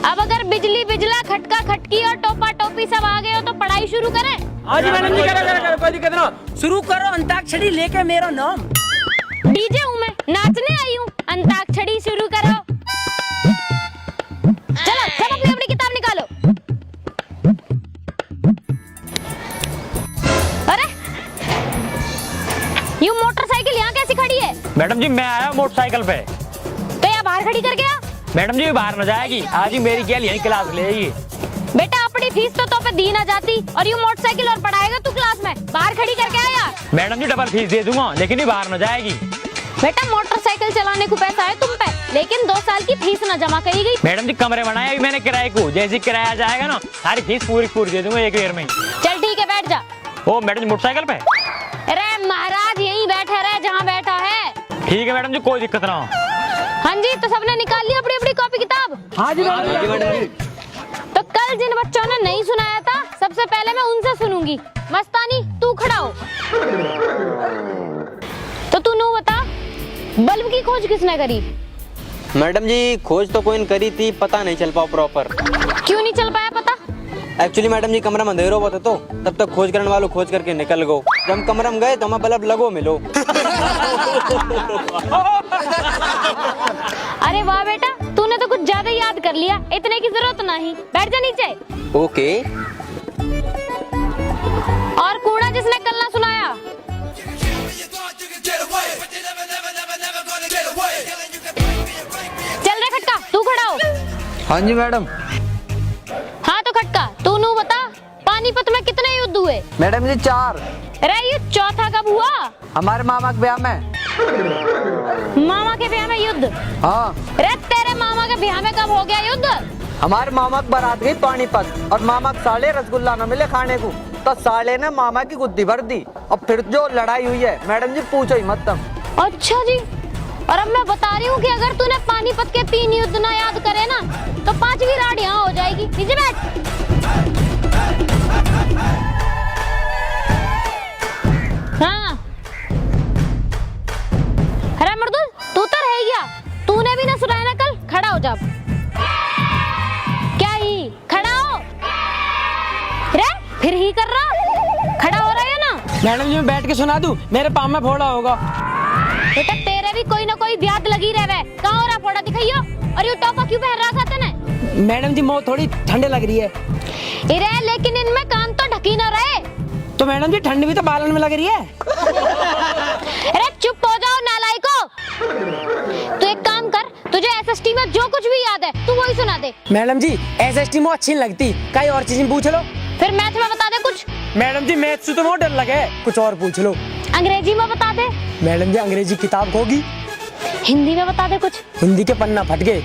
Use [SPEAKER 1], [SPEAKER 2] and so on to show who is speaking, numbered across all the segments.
[SPEAKER 1] अब अगर बिजली बिजला खटका खटकी और टोपा टोपी सब आ गए हो तो पढ़ाई शुरू करें।
[SPEAKER 2] हाँ जी मैडम जी, करो कोई दिक्कत ना, शुरू करो अंताक्षरी लेके मेरा नाम।
[SPEAKER 1] डीजे हूँ मैं, नाचने आई हूँ, अंताक्षरी शुरू करो। चलो सब अपनी अपनी किताब निकालो। अरे ये मोटरसाइकिल यहाँ कैसी खड़ी है?
[SPEAKER 3] मैडम जी मैं आया मोटरसाइकिल पे।
[SPEAKER 1] तो यहाँ बाहर खड़ी कर गया?
[SPEAKER 3] मैडम जी बाहर न जाएगी, आज ही मेरी क्या यही क्लास लेगी।
[SPEAKER 1] बेटा अपनी फीस तो पे दी ना जाती और ये मोटरसाइकिल और पढ़ाएगा तू क्लास में, बाहर खड़ी करके आया।
[SPEAKER 3] मैडम जी डबल फीस दे दूंगा लेकिन ये बाहर न जाएगी।
[SPEAKER 1] बेटा मोटरसाइकिल चलाने को पैसा है तुम पे, लेकिन 2 साल की फीस ना जमा करी गई।
[SPEAKER 3] मैडम जी कमरे बनाए अभी मैंने किराए को, जैसे किराया जाएगा ना सारी फीस पूरी दे दूंगा एक बार में।
[SPEAKER 1] चल ठीक है बैठ जा।
[SPEAKER 3] ओ मैडम जी मोटरसाइकिल पे?
[SPEAKER 1] अरे महाराज यहीं बैठा रहे जहाँ बैठा है।
[SPEAKER 3] ठीक है मैडम जी कोई दिक्कत ना हो।
[SPEAKER 1] हाँ जी तो सबने निकाल लिया अपनी अपनी कॉपी किताब?
[SPEAKER 2] हाँ जी मैडम जी।
[SPEAKER 1] तो कल जिन बच्चों ने नहीं सुनाया था सबसे पहले मैं उनसे सुनूंगी। मस्तानी तू खड़ा हो। तो तू नू बता, बल्ब की खोज किसने करी?
[SPEAKER 4] मैडम जी खोज तो कोई ने करी थी, पता नहीं चल पाओ प्रॉपर।
[SPEAKER 1] क्यों नहीं चल पाया पता?
[SPEAKER 4] एक्चुअली मैडम जी कमरा में अंधेरो हुआ था तो तब तक खोज करने वालों खोज करके निकल गो। जब हम कमरा में गए तो हमें बल्ब लगो मिलो।
[SPEAKER 1] अरे वाह बेटा तूने तो कुछ ज्यादा याद कर लिया, इतने की जरूरत नहीं, बैठ जा नीचे।
[SPEAKER 4] ओके।
[SPEAKER 1] और कूड़ा जिसने कल ना सुनाया? चल रे खटका तू खड़ा हो।
[SPEAKER 2] हाँ जी मैडम।
[SPEAKER 1] हाँ तो खटका तू नू बता, पानीपत में कितने युद्ध हुए?
[SPEAKER 2] मैडम जी 4।
[SPEAKER 1] अरे ये चौथा कब हुआ?
[SPEAKER 2] हमारे मामा के ब्याह में।
[SPEAKER 1] मामा के ब्याह में युद्ध?
[SPEAKER 2] हाँ।
[SPEAKER 1] अरे तेरे मामा के ब्याह में कब हो गया युद्ध?
[SPEAKER 2] हमारे मामा की बारात गई पानीपत और मामा के साले रसगुल्ला न मिले खाने को तो साले ने मामा की गुद्दी भर दी और फिर जो लड़ाई हुई है मैडम जी पूछो ही मत तुम।
[SPEAKER 1] अच्छा जी, और अब मैं बता रही हूँ कि अगर तूने पानीपत के 3 युद्ध ना याद करे ना तो 5वीं राड यहाँ हो जाएगी। नीचे बैठ। हाँ अरे मर्दुल तू तो रह गया, तूने भी ना सुनाया ना कल, खड़ा हो जा। क्या ही खड़ा हो रे, फिर ही कर रहा, खड़ा हो रहा है ना?
[SPEAKER 2] मैडम जी मैं बैठ के सुना दूं, मेरे पाँव में फोड़ा होगा।
[SPEAKER 1] बेटा तेरे भी कोई ना कोई ब्याद लगी रहे, कहाँ हो रहा फोड़ा दिखाइयो। और ये टोपा क्यों पहन रहा था तूने?
[SPEAKER 2] मैडम जी मुँह थोड़ी ठंडे लग रही है।
[SPEAKER 1] इरे लेकिन इनमें कान तो ढकी ना रहे।
[SPEAKER 2] तो मैडम जी ठंड भी तो बालन में लग रही है।
[SPEAKER 1] अरे चुप हो जाओ नालायको। तू एक काम कर, तुझे एसएसटी में जो कुछ भी याद है तू वही सुना दे।
[SPEAKER 2] मैडम जी एसएसटी में अच्छी नहीं लगती, कई और चीजें पूछ लो।
[SPEAKER 1] फिर मैथ में बता दे कुछ।
[SPEAKER 2] मैडम जी मैथ से तो बहुत डर लगे, कुछ और पूछ लो।
[SPEAKER 1] अंग्रेजी में बता दे।
[SPEAKER 2] मैडम जी अंग्रेजी किताब होगी।
[SPEAKER 1] हिंदी में बता दे कुछ।
[SPEAKER 2] हिंदी के पन्ना फट गए।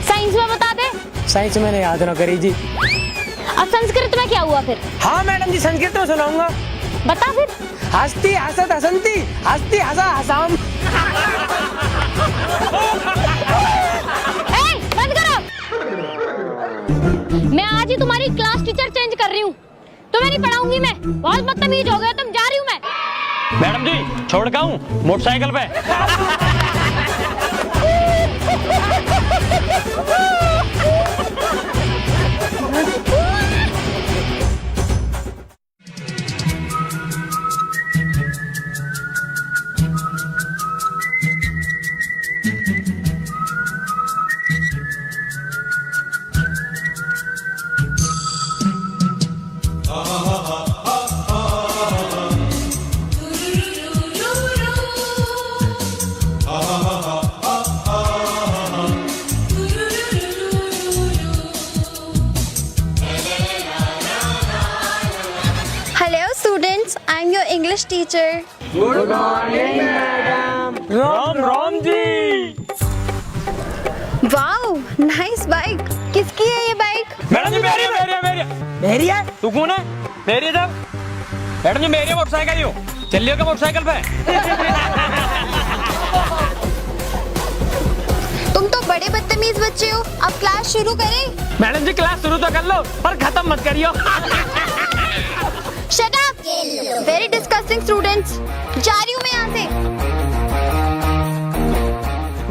[SPEAKER 1] साइंस में बता दे।
[SPEAKER 2] साइंस मैंने याद न करी जी।
[SPEAKER 1] और संस्कृत में क्या हुआ फिर?
[SPEAKER 2] हाँ मैडम जी संस्कृत में सुनाऊंगा।
[SPEAKER 1] बता फिर।
[SPEAKER 2] हस्ती हसत हसंती, हस्ती हसा हसाम।
[SPEAKER 1] बंद करो। मैं आज ही तुम्हारी क्लास टीचर चेंज कर रही हूँ, तुम्हें नहीं पढ़ाऊंगी मैं, बहुत बदतमीज हो गए तुम, जा रही हूँ मैं।
[SPEAKER 3] मैडम जी छोड़ का हूँ मोटरसाइकिल पे।
[SPEAKER 5] English teacher.
[SPEAKER 2] Good morning, madam. Ram Ram ji.
[SPEAKER 5] Wow, nice bike. किसकी है ये बाइक?
[SPEAKER 3] मैडम जी मेरी
[SPEAKER 2] मेरी है?
[SPEAKER 3] तू कौन है? मेरी है जब। मैडम जी मेरी मोटरसाइकिल ही हो, चलिए क्या मोटरसाइकिल पे?
[SPEAKER 5] तुम तो बड़े बदतमीज बच्चे हो, अब क्लास शुरू करें?
[SPEAKER 3] मैडम जी क्लास शुरू तो कर लो पर खत्म मत करियो।
[SPEAKER 5] Shut up! Very disgusting students. जा रही हूँ मैं यहाँ से।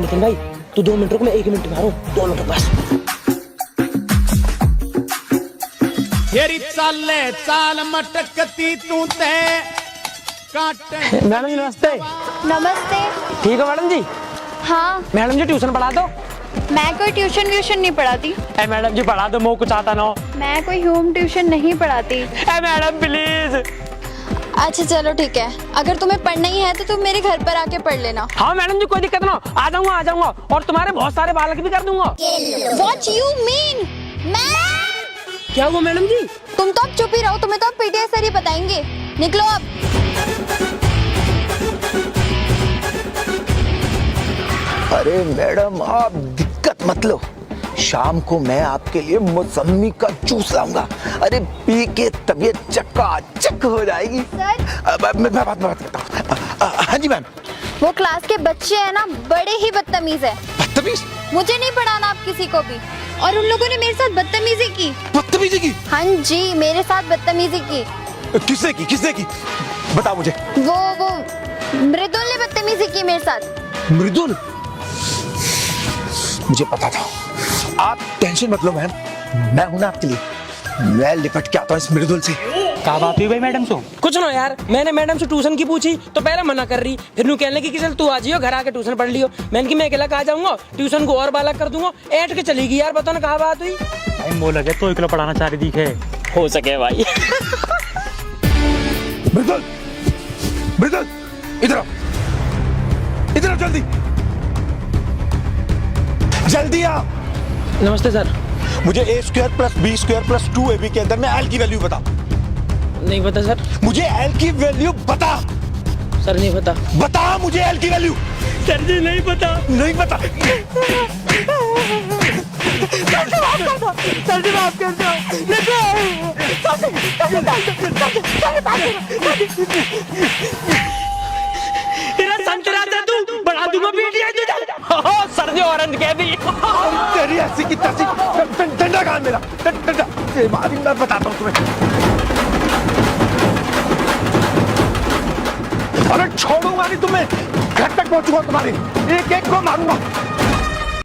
[SPEAKER 2] नितिन भाई तू 2 मिनट रुक, मैं 1 मिनट में आ रहा हूँ, 2 मिनट बस।
[SPEAKER 6] फेरी चाले चाल मटकती तू ते काटे।
[SPEAKER 3] मैडम जी नमस्ते।
[SPEAKER 5] नमस्ते।
[SPEAKER 3] ठीक हो मैडम जी?
[SPEAKER 5] हाँ,
[SPEAKER 3] मैडम जी ट्यूशन पढ़ा दो।
[SPEAKER 5] मैं कोई ट्यूशन व्यूशन नहीं पढ़ाती।
[SPEAKER 3] ए मैडम जी पढ़ा दो, मैं कुछ आता ना हो।
[SPEAKER 5] मैं कोई होम ट्यूशन नहीं पढ़ाती।
[SPEAKER 3] ए मैडम प्लीज।
[SPEAKER 5] अच्छा चलो ठीक है, अगर तुम्हें पढ़ना ही है तो तुम मेरे घर पर आके पढ़ लेना।
[SPEAKER 3] हाँ मैडम जी कोई दिक्कत ना हो, आ जाऊंगा और तुम्हारे बहुत सारे बालक भी कर दूंगा।
[SPEAKER 5] What you mean? मैं?
[SPEAKER 3] क्या हुआ मैडम जी?
[SPEAKER 5] तुम तो अब चुप ही रहो, तुम्हें तो अब पीटीआई सर ही बताएंगे। निकलो अब।
[SPEAKER 7] अरे मैडम आप दिक्कत मत लो, शाम को मैं आपके लिए मौसमी का जूस लाऊंगा। अरे पी के तबीयत चकाचक हो जाएगी।
[SPEAKER 5] सर
[SPEAKER 7] मैं बात करता हूँ। हाँ जी मैम।
[SPEAKER 5] वो क्लास के बच्चे हैं ना, बड़े ही बदतमीज है।
[SPEAKER 7] बदतमीज?
[SPEAKER 5] मुझे नहीं पढ़ाना आप किसी को भी। और उन लोगों ने मेरे साथ बदतमीजी की।
[SPEAKER 7] बदतमीजी की?
[SPEAKER 5] हाँ जी, मेरे साथ बदतमीजी की।
[SPEAKER 7] किसने की बता मुझे।
[SPEAKER 5] वो मृदुल ने बदतमीजी की मेरे साथ।
[SPEAKER 7] मृदुल? मुझे पता था। आप टेंशन मत लो मैम, मैं हूं ना आपके लिए। मैं लिपट के आता हूँ इस मृदुल से।
[SPEAKER 3] क्या बात हुई भाई मैडम से? कुछ ना यार, मैंने मैडम से ट्यूशन की पूछी तो पहले मना कर रही, फिर नु कहने की कि चल तू आ जियो घर आके ट्यूशन पढ़ लियो। मैंने कि मैं अकेला कहाँ जाऊंगा, ट्यूशन को और बालक कर दूंगा। ऐट के चली गई यार, बताओ ना कहाँ बात हुई।
[SPEAKER 8] टाइम वो लगे तो अकेला पढ़ाना चाह रही दिखे।
[SPEAKER 3] हो सके भाई।
[SPEAKER 7] मृदुल, मृदुल इधर आओ, इधर आओ जल्दी, जल्दी आओ।
[SPEAKER 3] नमस्ते सर।
[SPEAKER 7] मुझे a square plus b square plus 2ab के अंदर में l की वैल्यू बता।
[SPEAKER 3] नहीं पता सर।
[SPEAKER 7] मुझे l की वैल्यू बता।
[SPEAKER 3] सर नहीं पता।
[SPEAKER 7] बता मुझे l की वैल्यू।
[SPEAKER 3] सर जी नहीं पता।
[SPEAKER 7] नहीं पता।
[SPEAKER 3] सर जी माफ कर दो। तेरा संतरा था तू, बढ़ा दूंगा पीटीआई तुझे। सर जी औरंग कह दी।
[SPEAKER 7] तेरी ऐसी की तैसी। डंडा कहाँ मेरा? डंडा मारी, मैं बताता हूँ तुम्हें। अरे छोड़ूंगा नहीं तुम्हें, घर तक पहुंचूंगा तुम्हारे, एक एक को मारूंगा।